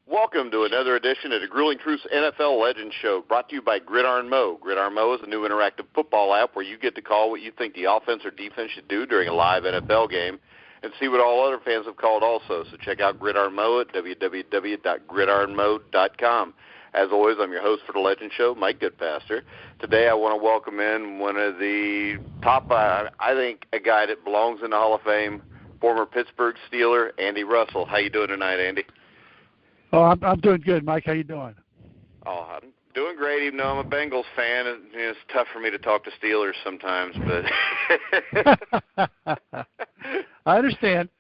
Welcome to another edition of the Grueling Truths NFL Legends Show, brought to you by Gridiron Mo. Gridiron Mo is a new interactive football app where you get to call what you think the offense or defense should do during a live NFL game and see what all other fans have called also. So check out Gridiron Mo at www.gridironmo.com. As always, I'm your host for the Legends Show, Mike Goodpaster. Today I want to welcome in one of the top, I think, a guy that belongs in the Hall of Fame, former Pittsburgh Steeler, Andy Russell. How you doing tonight, Andy? Oh, I'm doing good, Mike. How you doing? Oh, I'm doing great, even though I'm a Bengals fan. It's tough for me to talk to Steelers sometimes, but I understand.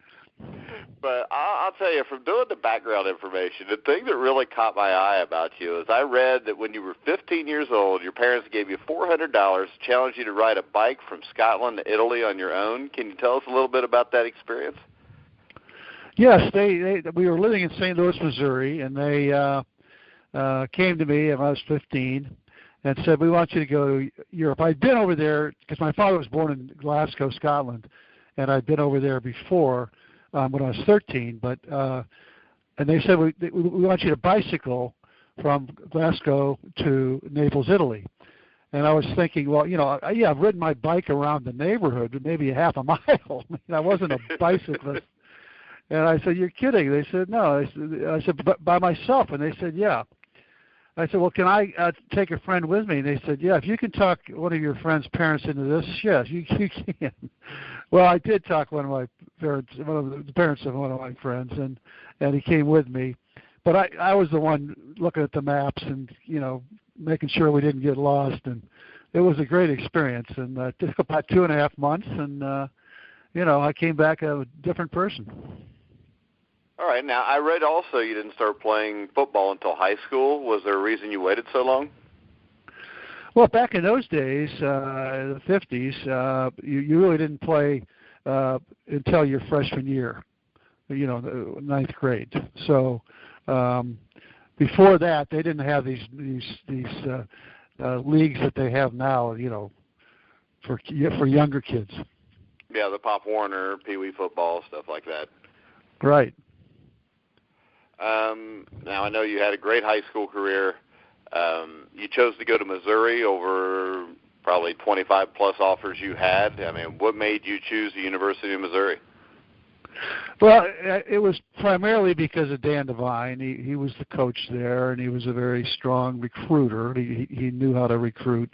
But I'll tell you, from doing the background information, the thing that really caught my eye about you is I read that when you were 15 years old, your parents gave you $400 to challenge you to ride a bike from Scotland to Italy on your own. Can you tell us a little bit about that experience? Yes, we were living in St. Louis, Missouri, and they came to me when I was 15 and said, "We want you to go to Europe." I'd been over there because my father was born in Glasgow, Scotland, and I'd been over there before when I was 13. But and they said, "We want you to bicycle from Glasgow to Naples, Italy." And I was thinking, well, I've ridden my bike around the neighborhood, maybe a half a mile. I wasn't a bicyclist. And I said, "You're kidding." They said, "No." I said, "But by myself?" And they said, "Yeah." I said, "Well, can I take a friend with me?" And they said, "Yeah, if you can talk one of your friend's parents into this, yes, you can." Well, I did talk one of the parents of one of my friends, and he came with me. But I was the one looking at the maps and, making sure we didn't get lost. And it was a great experience. And it took about 2.5 months, and, I came back a different person. All right. Now, I read also you didn't start playing football until high school. Was there a reason you waited so long? Well, back in those days, the 50s, you really didn't play until your freshman year, the 9th grade. So before that, they didn't have these leagues that they have now, for younger kids. Yeah, the Pop Warner, Pee Wee football, stuff like that. Right. Now, I know you had a great high school career. You chose to go to Missouri over probably 25-plus offers you had. I mean, what made you choose the University of Missouri? Well, it was primarily because of Dan Devine. He was the coach there, and he was a very strong recruiter. He knew how to recruit.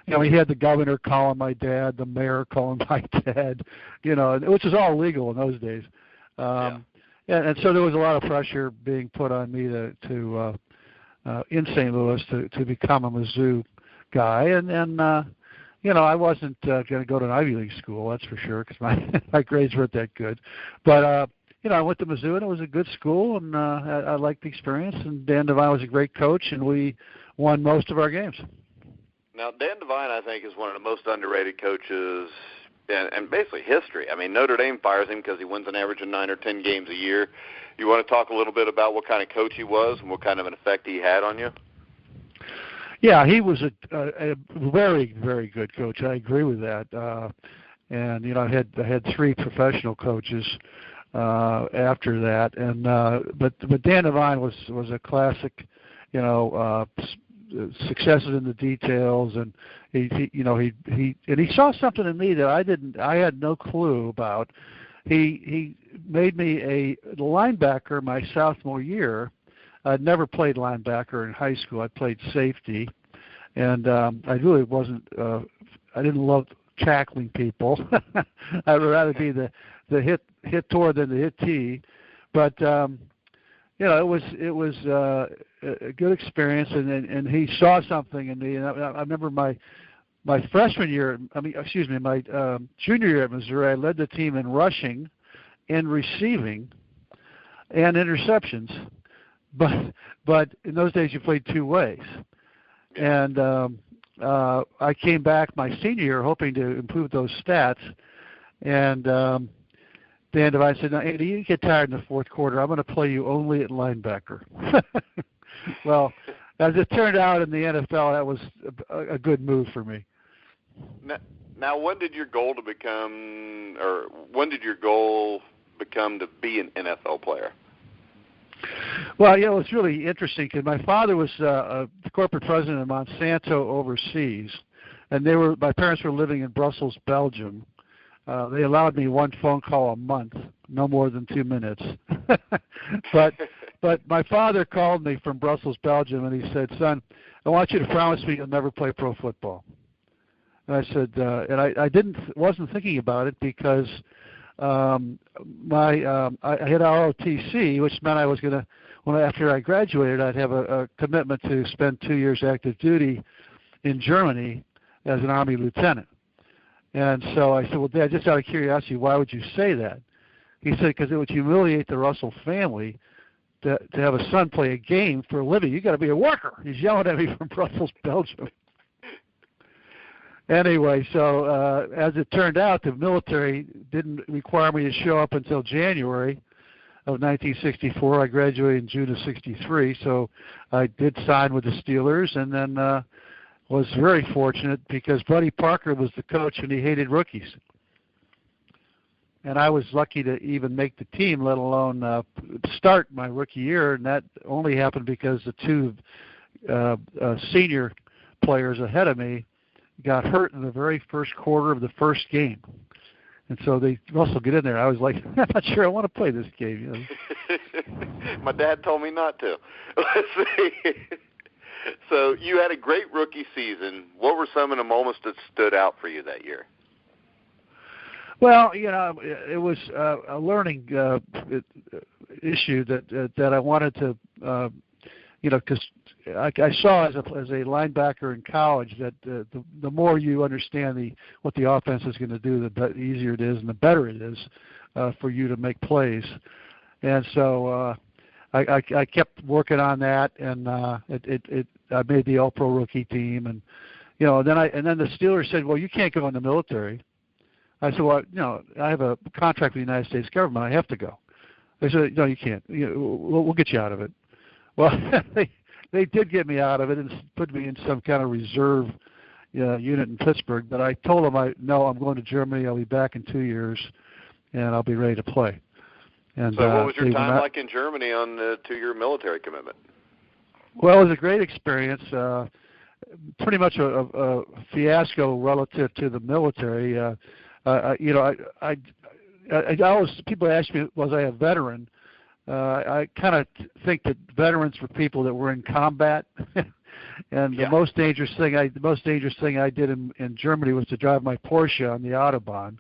He had the governor calling my dad, the mayor calling my dad, which was all legal in those days. And so there was a lot of pressure being put on me to in St. Louis to become a Mizzou guy, and I wasn't going to go to an Ivy League school, that's for sure, because my grades weren't that good. But I went to Mizzou, and it was a good school, and I liked the experience. And Dan Devine was a great coach, and we won most of our games. Now, Dan Devine, I think, is one of the most underrated coaches and basically history. I mean, Notre Dame fires him because he wins an average of 9 or 10 games a year. You want to talk a little bit about what kind of coach he was and what kind of an effect he had on you? Yeah, he was a very, very good coach. I agree with that. And I had 3 professional coaches after that. And but Dan Devine was a classic, successes in the details, and he saw something in me that I had no clue about. He made me a linebacker my sophomore year. I'd never played linebacker in high school. I played safety, and I really wasn't. I didn't love tackling people. I'd rather be the hit-tor than the hit-tee. But it was a good experience, and he saw something in me. And I remember my freshman year. My junior year at Missouri, I led the team in rushing, in receiving, and interceptions. But in those days, you played 2 ways. And I came back my senior year hoping to improve those stats. And Dan Devine said, "No, Andy, you get tired in the fourth quarter. I'm going to play you only at linebacker." Well, as it turned out in the NFL, that was a good move for me. Now, when did your goal become to be an NFL player? Well, yeah, it was really interesting because my father was the corporate president of Monsanto overseas, and my parents were living in Brussels, Belgium. They allowed me one phone call a month, no more than 2 minutes. But my father called me from Brussels, Belgium, and he said, "Son, I want you to promise me you'll never play pro football." And I said, and I wasn't thinking about it because I had ROTC, which meant I was going to, after I graduated, I'd have a commitment to spend 2 years active duty in Germany as an Army lieutenant. And so I said, "Well, Dad, just out of curiosity, why would you say that?" He said, "Because it would humiliate the Russell family to have a son play a game for a living. You got to be a worker." He's yelling at me from Brussels, Belgium. Anyway, so as it turned out, the military didn't require me to show up until January of 1964. I graduated in June of '63, so I did sign with the Steelers, and then was very fortunate because Buddy Parker was the coach and he hated rookies. And I was lucky to even make the team, let alone start my rookie year, and that only happened because the two senior players ahead of me got hurt in the very first quarter of the first game. And so Russell, get in there. I was like, I'm not sure I want to play this game. You know? My dad told me not to. Let's see. So you had a great rookie season. What were some of the moments that stood out for you that year? Well, you know, it was a learning issue that I wanted to, you know, because I saw as a linebacker in college that the more you understand what the offense is going to do, the easier it is and the better it is for you to make plays. And so I kept working on that, and I made the All-Pro rookie team, and you know, then the Steelers said, "Well, you can't go in the military." I said, "Well, you know, I have a contract with the United States government. I have to go." They said, "No, you can't. We'll get you out of it." Well, they did get me out of it and put me in some kind of reserve unit in Pittsburgh. But I told them, "No, I'm going to Germany. I'll be back in 2 years, and I'll be ready to play." And so what was your time like in Germany on the 2-year military commitment? Well, it was a great experience. Pretty much a fiasco relative to the military. You know, I always, people ask me, was I a veteran? I kind of think that veterans were people that were in combat. And yeah. The most dangerous thing I did in Germany was to drive my Porsche on the Autobahn.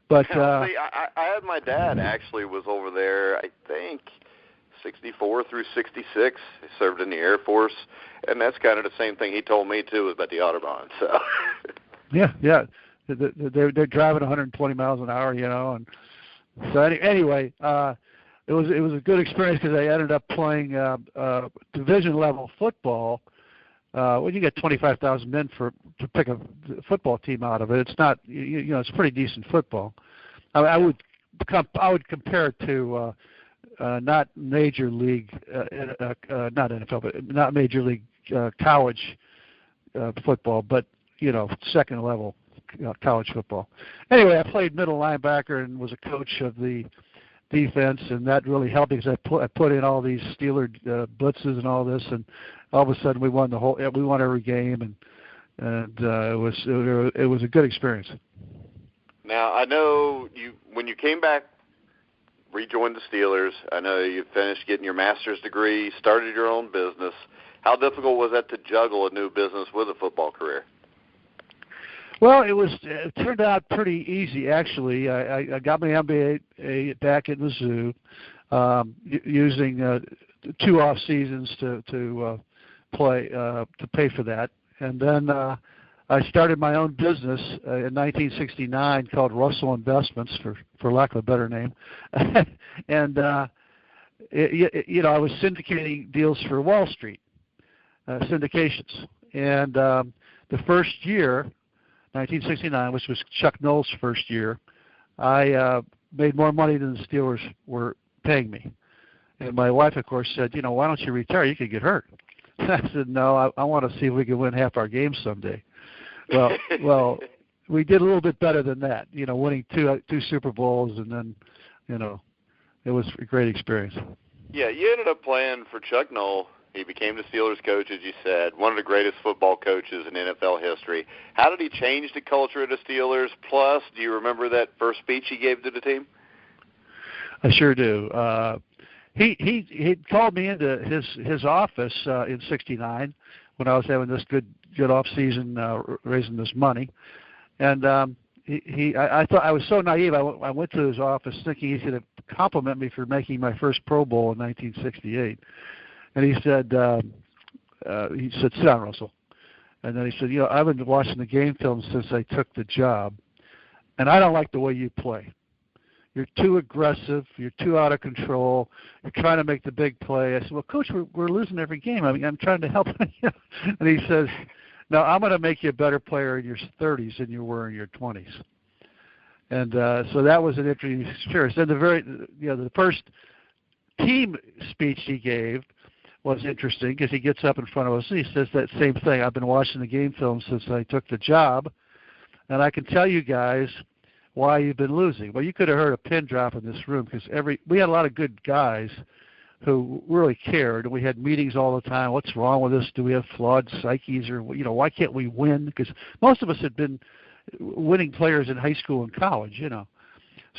But see, I had my dad actually was over there, I think, 64 through 66. He served in the Air Force, and that's kind of the same thing he told me too about the Autobahn. So. Yeah. They're driving 120 miles an hour, you know, and so anyway, it was a good experience because I ended up playing division level football. When you get 25,000 men to pick a football team out of it, it's not, you know, it's pretty decent football. I would compare it to not major league, not NFL, but not major league college football, but you know, second level college football. Anyway, I played middle linebacker and was a coach of the defense, and that really helped because I put in all these Steeler blitzes and all this, and all of a sudden we won every game, and it was a good experience. Now I know when you came back, rejoined the Steelers. I know you finished getting your master's degree, started your own business. How difficult was that to juggle a new business with a football career? Well, it turned out pretty easy, actually. I got my MBA back at Mizzou, using 2 off seasons to pay for that, and then I started my own business in 1969 called Russell Investments, for lack of a better name, and you know, I was syndicating deals for Wall Street, syndications, and the first year, 1969, which was Chuck Noll's first year, I made more money than the Steelers were paying me. And my wife, of course, said, you know, why don't you retire? You could get hurt. I said, no, I want to see if we can win half our games someday. Well, we did a little bit better than that, you know, winning two Super Bowls, and then, you know, it was a great experience. Yeah, you ended up playing for Chuck Noll. He became the Steelers coach, as you said, one of the greatest football coaches in NFL history. How did he change the culture of the Steelers? Plus, do you remember that first speech he gave to the team? I sure do. He called me into his office in '69 when I was having this good off season raising this money, and I thought I was so naive. I went to his office thinking he's going to compliment me for making my first Pro Bowl in 1968, and he said, "Sit down, Russell." And then he said, "I've been watching the game film since I took the job, and I don't like the way you play. You're too aggressive. You're too out of control. You're trying to make the big play." I said, "Well, Coach, we're losing every game. I mean, I'm trying to help you." And he says, "No, I'm going to make you a better player in your 30s than you were in your 20s." And so that was an interesting experience. And the first team speech he gave was interesting because he gets up in front of us and he says that same thing. "I've been watching the game film since I took the job, and I can tell you guys why you've been losing." Well, you could have heard a pin drop in this room because we had a lot of good guys who really cared, and we had meetings all the time. What's wrong with us? Do we have flawed psyches, or why can't we win? Because most of us had been winning players in high school and college,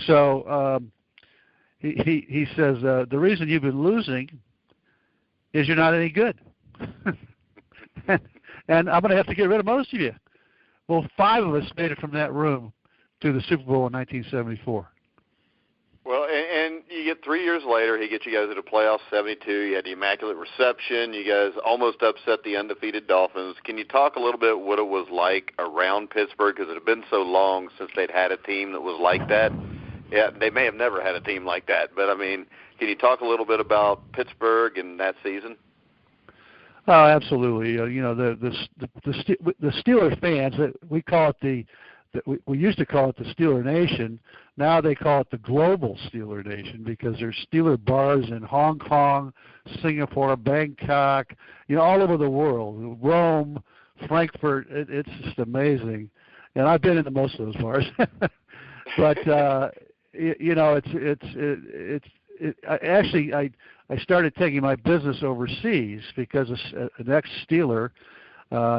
So he says the reason you've been losing is you're not any good, and I'm going to have to get rid of most of you. Well, 5 of us made it from that room to the Super Bowl in 1974. Well, and you get 3 years later, he gets you guys to the playoffs, 72. You had the Immaculate Reception. You guys almost upset the undefeated Dolphins. Can you talk a little bit what it was like around Pittsburgh? Because it had been so long since they'd had a team that was like that. Yeah, they may have never had a team like that. But, I mean, can you talk a little bit about Pittsburgh and that season? Oh, absolutely. The Steeler fans, we call it we used to call it the Steeler Nation. Now they call it the Global Steeler Nation because there's Steeler bars in Hong Kong, Singapore, Bangkok, all over the world, Rome, Frankfurt. It's just amazing, and I've been into most of those bars. But I started taking my business overseas because an ex-Steeler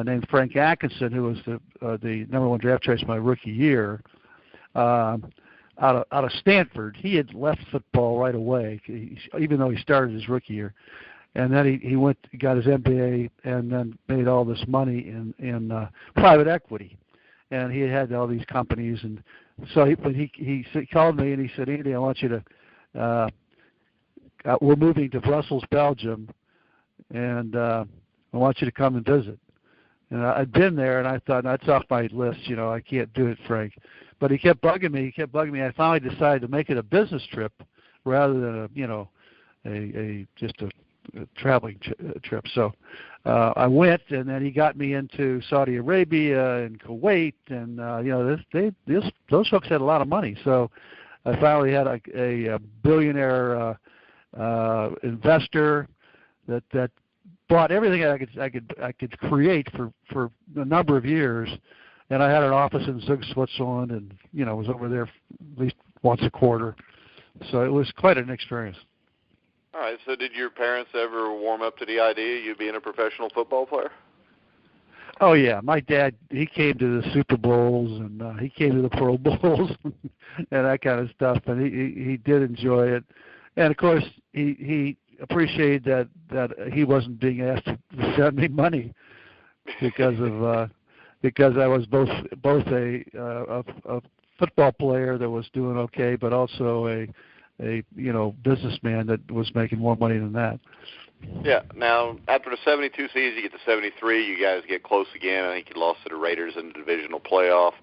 named Frank Atkinson, who was the number 1 draft choice my rookie year, out of Stanford. He had left football right away, even though he started his rookie year, and then he got his MBA, and then made all this money in private equity, and he had all these companies, and so he called me and he said, "Andy, I want you to we're moving to Brussels, Belgium, and I want you to come and visit." And I'd been there, and I thought, that's off my list. I can't do it, Frank. But he kept bugging me. I finally decided to make it a business trip rather than just a traveling trip. So I went, and then he got me into Saudi Arabia and Kuwait, and those folks had a lot of money. So I finally had a billionaire investor that bought everything I could create for a number of years, and I had an office in Zug, Switzerland, and was over there at least once a quarter. So it was quite an experience. All right. So did your parents ever warm up to the idea of you being a professional football player? Oh yeah, my dad, he came to the Super Bowls and he came to the Pro Bowls and that kind of stuff, and he did enjoy it, and of course he appreciated that he wasn't being asked to send me money because I was both a football player that was doing okay, but also a businessman that was making more money than that. Yeah. Now, after the 72 season, you get to 73, you guys get close again. I think you lost to the Raiders in the divisional playoff.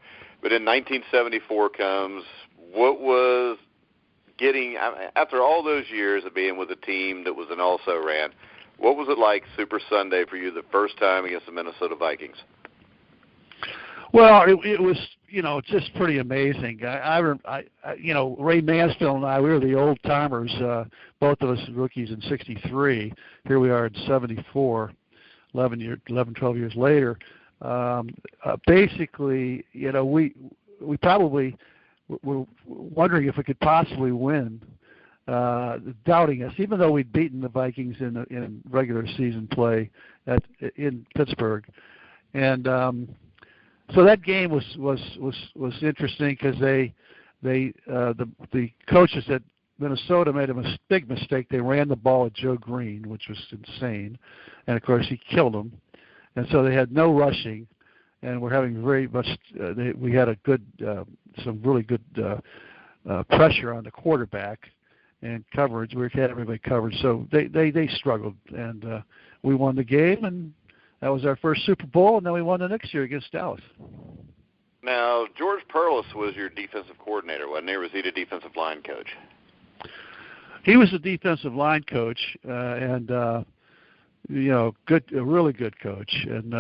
But in 1974 comes, what was after all those years of being with a team that was an also-ran, what was it like Super Sunday for you the first time against the Minnesota Vikings? Well, it was, just pretty amazing. Ray Mansfield and I, we were the old timers, both of us rookies in '63. Here we are in '74, 12 years later. Basically, we probably were wondering if we could possibly win. doubting us, even though we'd beaten the Vikings in regular season play in Pittsburgh. And so that game was interesting because the coaches at Minnesota made a big mistake. They ran the ball at Joe Green, which was insane, and of course he killed him. And so they had no rushing, and we're having very much. We had some really good pressure on the quarterback and coverage. We had everybody covered, so they struggled, and we won the game, and that was our first Super Bowl, and then we won the next year against Dallas. Now, George Perlis was your defensive coordinator, wasn't he? Or was he the defensive line coach? He was the defensive line coach, and a really good coach. And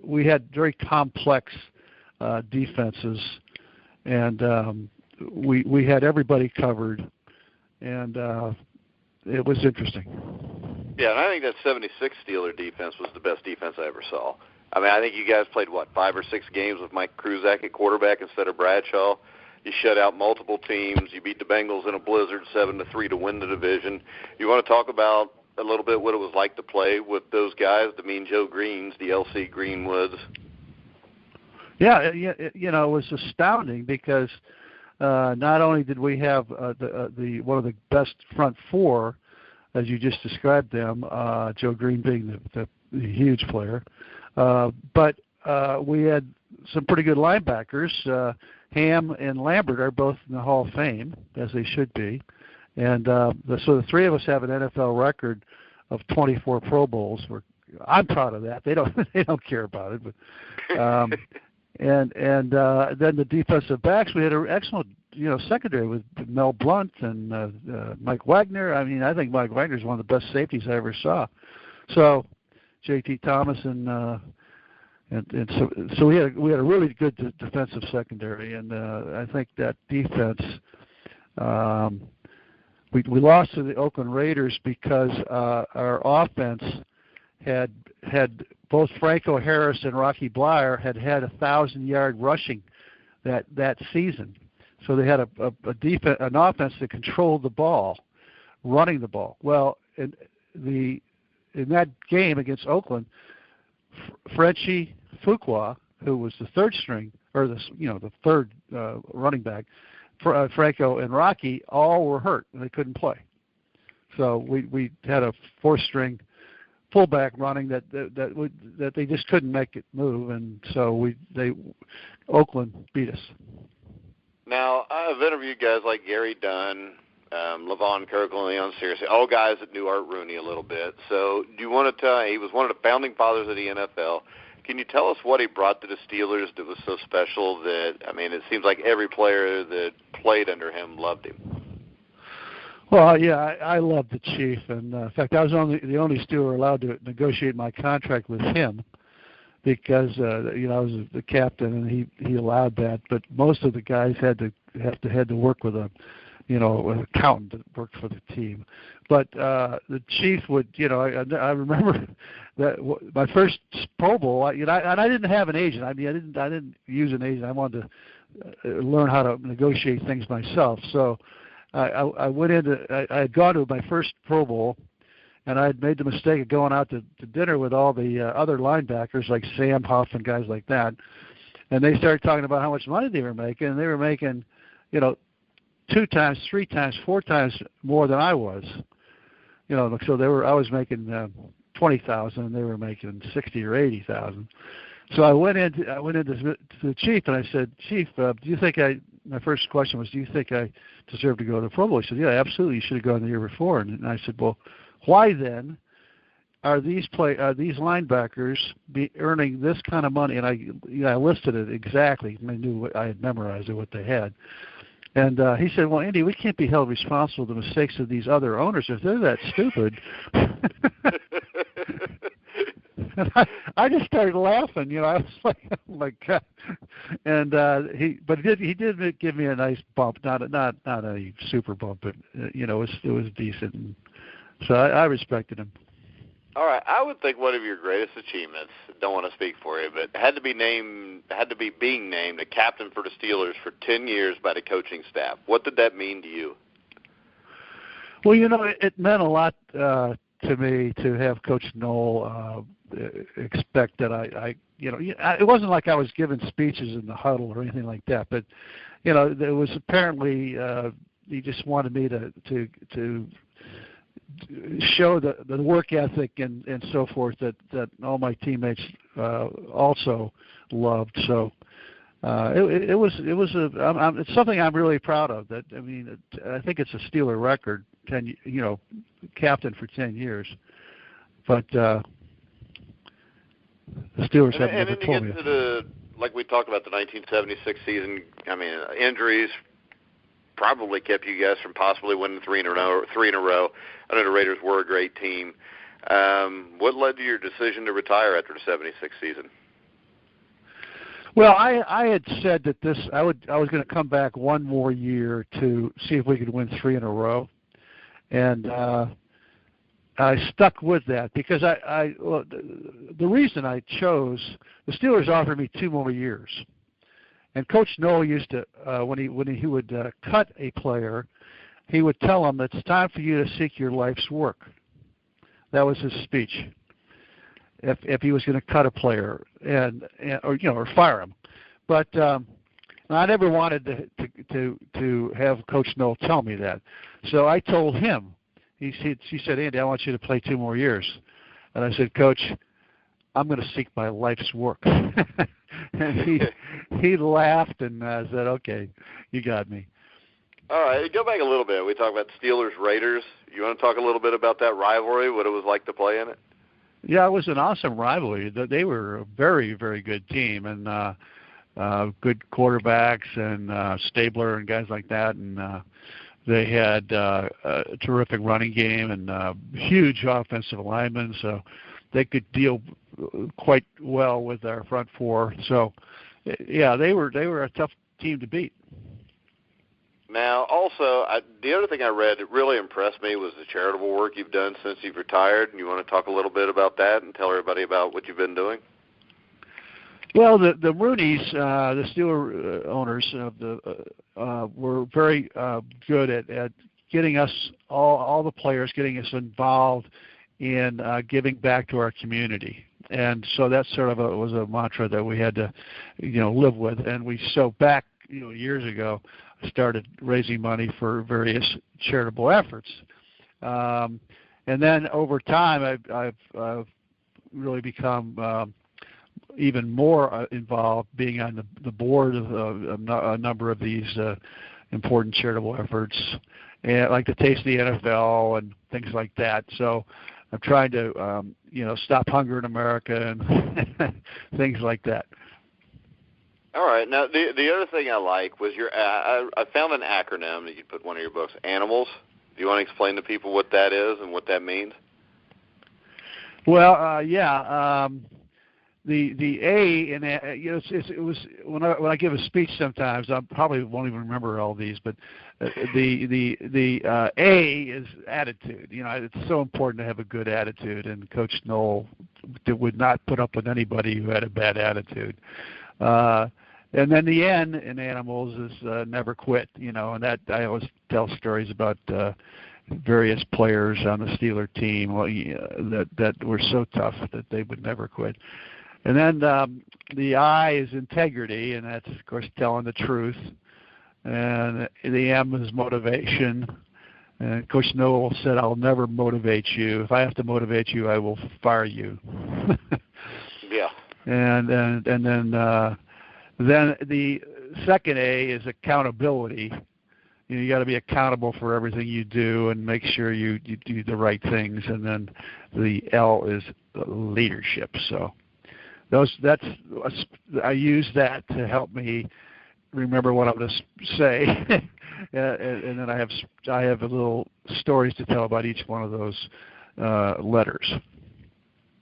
we had very complex defenses, and we had everybody covered, and it was interesting. Yeah, and I think that 76 Steeler defense was the best defense I ever saw. I mean, I think you guys played, 5 or 6 games with Mike Kruzak at quarterback instead of Bradshaw. You shut out multiple teams. You beat the Bengals in a blizzard 7-3 to win the division. You want to talk about a little bit what it was like to play with those guys, the Mean Joe Greens, the L.C. Greenwoods? Yeah, it was astounding because not only did we have the one of the best front four, as you just described them, Joe Green being the huge player, but we had some pretty good linebackers. Ham and Lambert are both in the Hall of Fame, as they should be. And so the three of us have an NFL record of 24 Pro Bowls. I'm proud of that. They don't care about it. But and then the defensive backs, we had an excellent secondary with Mel Blount and Mike Wagner. I mean, I think Mike Wagner is one of the best safeties I ever saw. So J.T. Thomas and so we had a really good defensive secondary, and I think that defense. We lost to the Oakland Raiders because our offense had both Franco Harris and Rocky Bleier had 1,000-yard rushing that season. So they had an offense that controlled the ball, running the ball. Well, in that game against Oakland, Frenchie Fuqua, who was the third string or the third running back, Franco and Rocky all were hurt and they couldn't play. So we had a fourth-string fullback running that they just couldn't make it move, and so Oakland beat us. Now, I've interviewed guys like Gary Dunn, Levon Kirkland, Leon Searcy, all guys that knew Art Rooney a little bit. So do you want to tell, he was one of the founding fathers of the NFL. Can you tell us what he brought to the Steelers that was so special that, I mean, it seems like every player that played under him loved him? Well, yeah, I loved the Chief. And, in fact, I was the only Steeler allowed to negotiate my contract with him because, I was the captain and he allowed that. But most of the guys had to work with an accountant that worked for the team. But the Chief would, I remember that my first Pro Bowl, and I didn't have an agent. I mean, I didn't use an agent. I wanted to learn how to negotiate things myself. So I went into, I had gone to my first Pro Bowl, and I had made the mistake of going out to dinner with all the other linebackers like Sam Huff and guys like that, and they started talking about how much money they were making, and they were making, 2 times, 3 times, 4 times more than I was. So I was making $20,000, and they were making $60,000 or $80,000. So I went into the Chief, and I said, Chief, do you think my first question was, do you think I deserve to go to the Pro Bowl? He said, yeah, absolutely. You should have gone the year before. And I said, well, why then are these linebackers earning this kind of money? And I listed it exactly. I knew I had memorized what they had. And he said, well, Andy, we can't be held responsible for the mistakes of these other owners if they're that stupid. And I just started laughing. I was like, oh my God. And he did give me a nice bump, not a super bump, but it was decent. And so I respected him. All right, I would think one of your greatest achievements, don't want to speak for you, but had to be being named a captain for the Steelers for 10 years by the coaching staff. What did that mean to you? Well, it meant a lot to me to have Coach Knoll expect that it wasn't like I was giving speeches in the huddle or anything like that, but there was apparently he just wanted me to show the work ethic and so forth that all my teammates also loved. So it's something I'm really proud of. I think it's a Steeler record. Captain for 10 years, but the Steelers have never told me. And then you get to like we talked about the 1976 season. Injuries probably kept you guys from possibly winning three in a row. I know the Raiders were a great team. What led to your decision to retire after the 76 season? Well, I had said that I was going to come back one more year to see if we could win 3 in a row, and I stuck with that because the reason I chose the Steelers offered me 2 more years, and Coach Knoll used to when he would cut a player, he would tell him it's time for you to seek your life's work. That was his speech. If he was going to cut a player or fire him, but I never wanted to have Coach Knoll tell me that. So I told him. He said, Andy, I want you to play 2 more years, and I said, Coach, I'm going to seek my life's work. And he laughed and said, okay, you got me. All right, go back a little bit. We talked about Steelers Raiders. You want to talk a little bit about that rivalry, what it was like to play in it? Yeah, it was an awesome rivalry. They were a very, very good team, and good quarterbacks and Stabler and guys like that, and they had a terrific running game and huge offensive linemen, so they could deal quite well with our front four. So, yeah, they were a tough team to beat. Now, also, the other thing I read that really impressed me was the charitable work you've done since you've retired. You want to talk a little bit about that and tell everybody about what you've been doing? Well, the Rooneys, the Steeler owners of were very good at getting us all the players, getting us involved in giving back to our community, and so that sort of was a mantra that we had to, live with. And back years ago, started raising money for various charitable efforts, and then over time, I've really become even more involved, being on the board of a number of these important charitable efforts, and like the Taste of the NFL and things like that. So I'm trying to, stop hunger in America and things like that. All right. Now, the other thing I like was I found an acronym that you put in one of your books, ANIMALS. Do you want to explain to people what that is and what that means? Well, yeah. The A, and it was when I give a speech sometimes, I probably won't even remember all these, but the A is attitude. It's so important to have a good attitude, and Coach Knoll would not put up with anybody who had a bad attitude. And then the N in ANIMALS is never quit. And that I always tell stories about various players on the Steeler team that were so tough that they would never quit. And then the I is integrity, and that's, of course, telling the truth. And the M is motivation. And Coach Knoll said, I'll never motivate you. If I have to motivate you, I will fire you. Yeah. And then the second A is accountability. You got to be accountable for everything you do and make sure you do the right things. And then the L is leadership. So I use that to help me remember what I'm going to say, and then I have a little stories to tell about each one of those letters.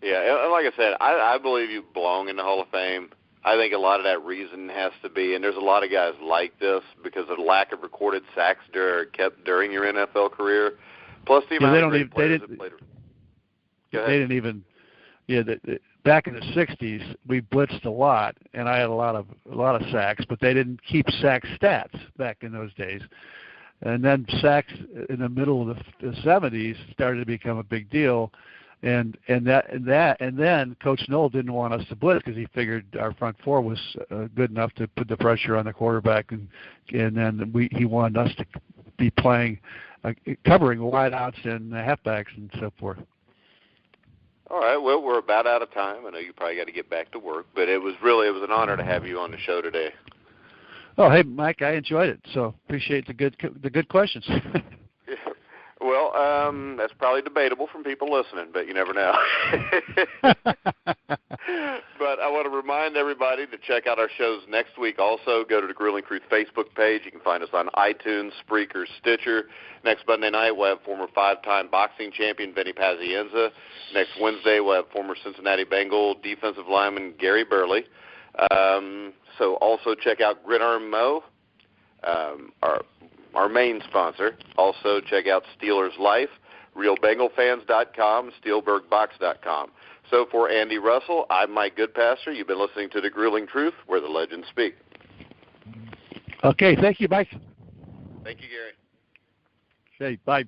Yeah, and like I said, I believe you belong in the Hall of Fame. I think a lot of that reason has to be, and there's a lot of guys like this because of the lack of recorded sacks kept during your NFL career. Plus the amount of great players that played. They didn't even. Yeah, back in the '60s, we blitzed a lot, and I had a lot of sacks, but they didn't keep sack stats back in those days. And then sacks in the middle of the 70s started to become a big deal. And then Coach Knoll didn't want us to blitz because he figured our front four was good enough to put the pressure on the quarterback, and then he wanted us to be playing, covering wideouts and halfbacks and so forth. All right. Well, we're about out of time. I know you probably got to get back to work, but it was an honor to have you on the show today. Oh, hey, Mike, I enjoyed it. So appreciate the good questions. Well, that's probably debatable from people listening, but you never know. But I want to remind everybody to check out our shows next week. Also, go to the Grueling Truth Facebook page. You can find us on iTunes, Spreaker, Stitcher. Next Monday night, we'll have former 5-time boxing champion Vinny Pazienza. Next Wednesday, we'll have former Cincinnati Bengal defensive lineman Gary Burley. So also check out Gridiron Mo, our main sponsor. Also check out Steelers Life, RealBengalFans.com, SteelbergBox.com. So for Andy Russell, I'm Mike Goodpaster. You've been listening to The Grueling Truth, where the legends speak. Okay, thank you, Mike. Thank you, Gary. Okay, bye.